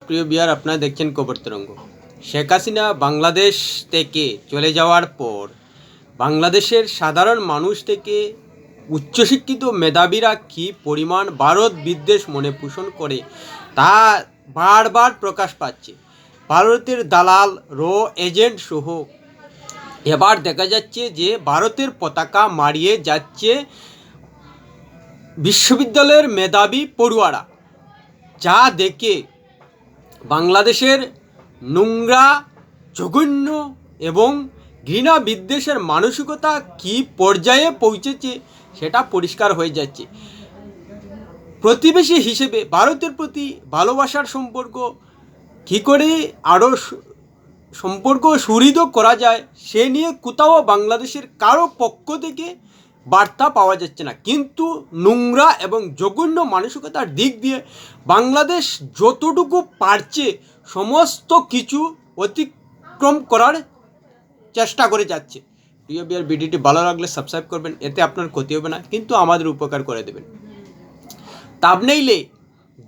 প্রিয় বিহার, আপনারা দেখছেন খবর তরঙ্গ। শেখ হাসিনা বাংলাদেশ থেকে চলে যাওয়ার পর বাংলাদেশের সাধারণ মানুষ থেকে উচ্চশিক্ষিত মেধাবীরা কী পরিমাণ ভারত বিদ্বেষ মনে পোষণ করে তা বারবার প্রকাশ পাচ্ছে। ভারতের দালাল এজেন্ট সহ এবার দেখা যাচ্ছে যে ভারতের পতাকা মারিয়ে যাচ্ছে বিশ্ববিদ্যালয়ের মেধাবী পড়ুয়ারা, যা দেখে বাংলাদেশের নোংরা, জঘন্য এবং ঘৃণা বিদ্বেষের মানসিকতা কী পর্যায়ে পৌঁছেছে সেটা পরিষ্কার হয়ে যাচ্ছে। প্রতিবেশী হিসেবে ভারতের প্রতি ভালোবাসার সম্পর্ক কী করে আরও সম্পর্ক সুদৃঢ় করা যায় সে নিয়ে কোথাও বাংলাদেশের কারো পক্ষ থেকে বার্তা পাওয়া যাচ্ছে না। কিন্তু নোংরা এবং জঘন্য মানসিকতার দিক দিয়ে বাংলাদেশ যতটুকু পারছে সমস্ত কিছু অতিক্রম করার চেষ্টা করে যাচ্ছে। প্রিয় বিয়ার, ভিডিওটি ভালো লাগলে সাবস্ক্রাইব করবেন, এতে আপনার ক্ষতি হবে না কিন্তু আমাদের উপকার করে দেবেন। থাম্বনেইলে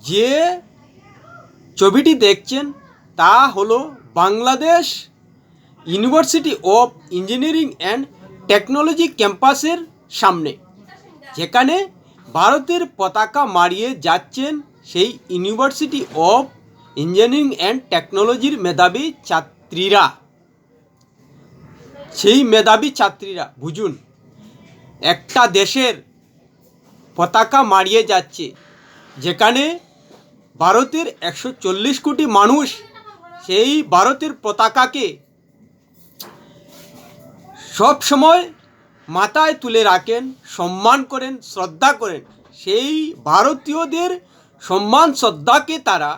যে ছবিটি দেখছেন তা হলো Bangladesh university of engineering and technology ক্যাম্পাসের সামনে, যেখানে ভারতের পতাকা মারিয়ে যাচ্ছেন সেই ইউনিভার্সিটি অফ ইঞ্জিনিয়ারিং অ্যান্ড টেকনোলজির মেধাবী ছাত্রীরা। সেই মেধাবী ছাত্রীরা বুঝুন, একটা দেশের পতাকা মারিয়ে যাচ্ছে যেখানে ভারতের 140 কোটি মানুষ সেই ভারতের পতাকাকে সব সময় মাথায় তুলে রাখেন, সম্মান করেন, শ্রদ্ধা করেন। সেই ভারতীয়দের সম্মান শ্রদ্ধাকে তারা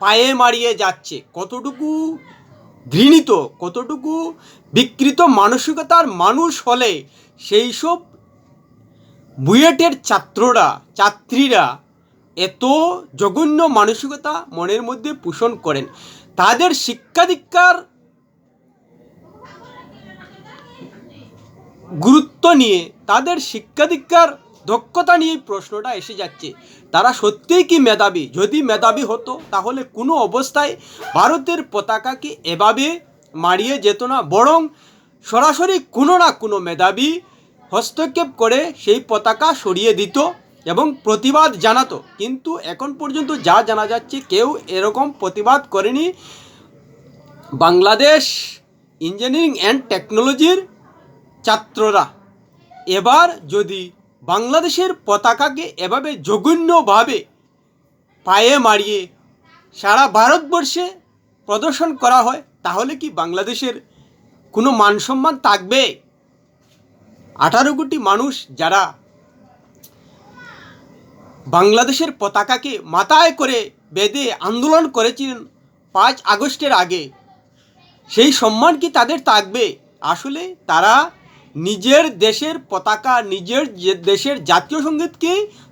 পায়ে মারিয়ে যাচ্ছে। কতটুকু ঘৃণিত, কতটুকু বিকৃত মানসিকতার মানুষ হলে সেই সব বুয়েটের ছাত্রীরা এত জঘন্য মানসিকতা মনের মধ্যে পোষণ করেন। তাদের শিক্ষা দীক্ষার গুরুত্ব নিয়ে, তাদের শিক্ষা দীক্ষার দক্ষতা নিয়ে প্রশ্নটা এসে যাচ্ছে। তারা সত্যিই কি মেধাবী? যদি মেধাবী হতো তাহলে কোনো অবস্থায় ভারতের পতাকাকে এভাবে মারিয়ে যেত না, বরং সরাসরি কোনো না কোনো মেধাবী হস্তক্ষেপ করে সেই পতাকা সরিয়ে দিত এবং প্রতিবাদ জানাতো। কিন্তু এখন পর্যন্ত যা জানা যাচ্ছে কেউ এরকম প্রতিবাদ করেনি। বাংলাদেশ ইঞ্জিনিয়ারিং অ্যান্ড টেকনোলজির ছাত্ররা এবার যদি বাংলাদেশের পতাকাকে এভাবে জঘন্যভাবে পায়ে মারিয়ে সারা ভারতবর্ষে প্রদর্শন করা হয় তাহলে কি বাংলাদেশের কোনো মান সম্মান থাকবে? 18 কোটি মানুষ যারা বাংলাদেশের পতাকাকে মাথায় করে বেঁধে আন্দোলন করেছিলেন 5 আগস্টের আগে, সেই সম্মান কি তাদের থাকবে? আসলে তারা নিজের দেশের পতাকা, নিজের দেশের জাতীয় সঙ্গীতকে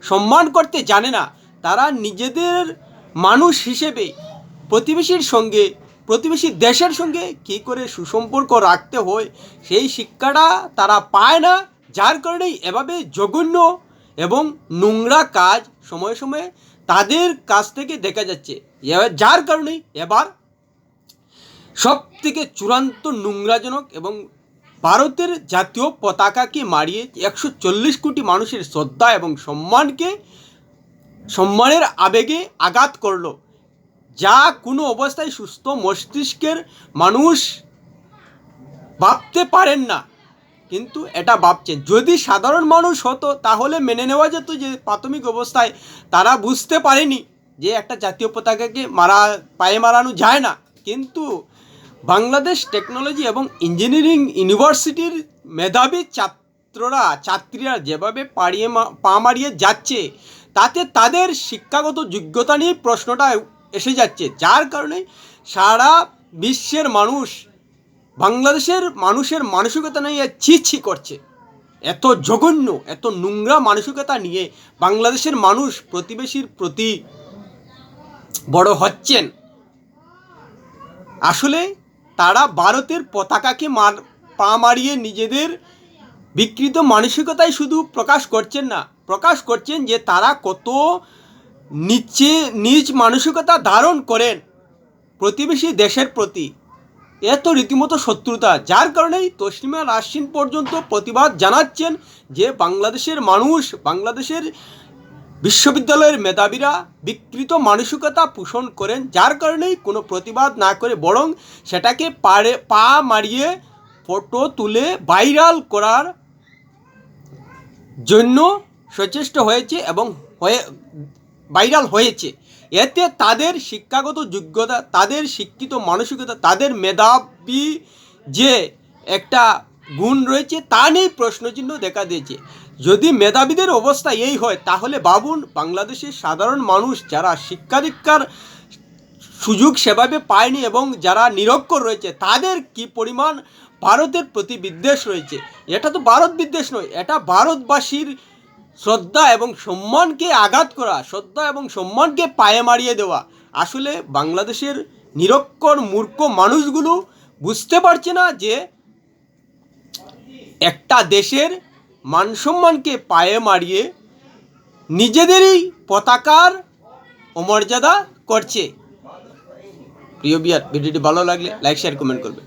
সম্মান করতে জানে না। তারা নিজেদের মানুষ হিসেবে প্রতিবেশী দেশের সঙ্গে কী করে সুসম্পর্ক রাখতে হয় সেই শিক্ষাটা তারা পায় না, যার কারণেই এভাবে জঘন্য এবং নোংরা কাজ সময়ে সময়ে তাদের কাছ থেকে দেখা যাচ্ছে। যার কারণেই এবার সব থেকে চূড়ান্ত নোংরাজনক এবং ভারতের জাতীয় পতাকাকে মারিয়ে 140 কোটি মানুষের শ্রদ্ধা এবং সম্মানের আবেগে আঘাত করল, যা কোনো অবস্থায় সুস্থ মস্তিষ্কের মানুষ ভাবতে পারেন না। কিন্তু এটা ভাবছেন। যদি সাধারণ মানুষ হতো তাহলে মেনে নেওয়া যেত যে প্রাথমিক অবস্থায় তারা বুঝতে পারেনি যে একটা জাতীয় পতাকাকে পায়ে মারানো যায় না। কিন্তু বাংলাদেশ টেকনোলজি এবং ইঞ্জিনিয়ারিং ইউনিভার্সিটির মেধাবী ছাত্রীরা যেভাবে পা মারিয়ে যাচ্ছে তাতে তাদের শিক্ষাগত যোগ্যতা নিয়ে প্রশ্নটা এসে যাচ্ছে, যার কারণে সারা বিশ্বের মানুষ বাংলাদেশের মানুষের মানসিকতা নিয়ে ছি করছে। এত জঘন্য, এত নোংরা মানসিকতা নিয়ে বাংলাদেশের মানুষ প্রতিবেশীর প্রতি বড় হচ্ছেন। আসলে তারা ভারতের পতাকাকে পা মারিয়ে নিজেদের বিকৃত মানসিকতাই শুধু প্রকাশ করছেন না, প্রকাশ করছেন যে তারা কত নিচ মানসিকতা ধারণ করেন প্রতিবেশী দেশের প্রতি এত রীতিমতো শত্রুতা, যার কারণেই তসলিমা নাসরিন পর্যন্ত প্রতিবাদ জানাচ্ছেন যে বাংলাদেশের মানুষ, বাংলাদেশের বিশ্ববিদ্যালয়ের মেধাবীরা বিকৃত মানসিকতা পোষণ করেন, যার কারণেই কোনো প্রতিবাদ না করে বরং সেটাকে পা মারিয়ে ফটো তুলে ভাইরাল করার জন্য সচেষ্ট হয়েছে এবং ভাইরাল হয়েছে। এতে তাদের শিক্ষাগত যোগ্যতা, তাদের শিক্ষিত মানসিকতা, তাদের মেধাবী যে একটা গুণ রয়েছে তা নিয়েই প্রশ্নচিহ্ন দেখা দিয়েছে। যদি মেধাবীদের অবস্থা এই হয় তাহলে ভাবুন বাংলাদেশের সাধারণ মানুষ যারা শিক্ষা দীক্ষার সুযোগ সেভাবে পায়নি এবং যারা নিরক্ষর রয়েছে তাদের কি পরিমাণ ভারতের প্রতি বিদ্বেষ রয়েছে। এটা তো ভারত বিদ্বেষ নয়, এটা ভারতবাসীর শ্রদ্ধা এবং সম্মানকে আঘাত করা, শ্রদ্ধা এবং সম্মানকে পায়ে মারিয়ে দেওয়া। আসলে বাংলাদেশের নিরক্ষর মূর্খ মানুষগুলো বুঝতে পারছে না যে একটা দেশের মান সম্মানকে পায়ে মারিয়ে নিজেদেরই পতাকার অমর্যাদা করছে। প্রিয় ভিডিওটি ভালো লাগলে লাইক শেয়ার কমেন্ট করবে।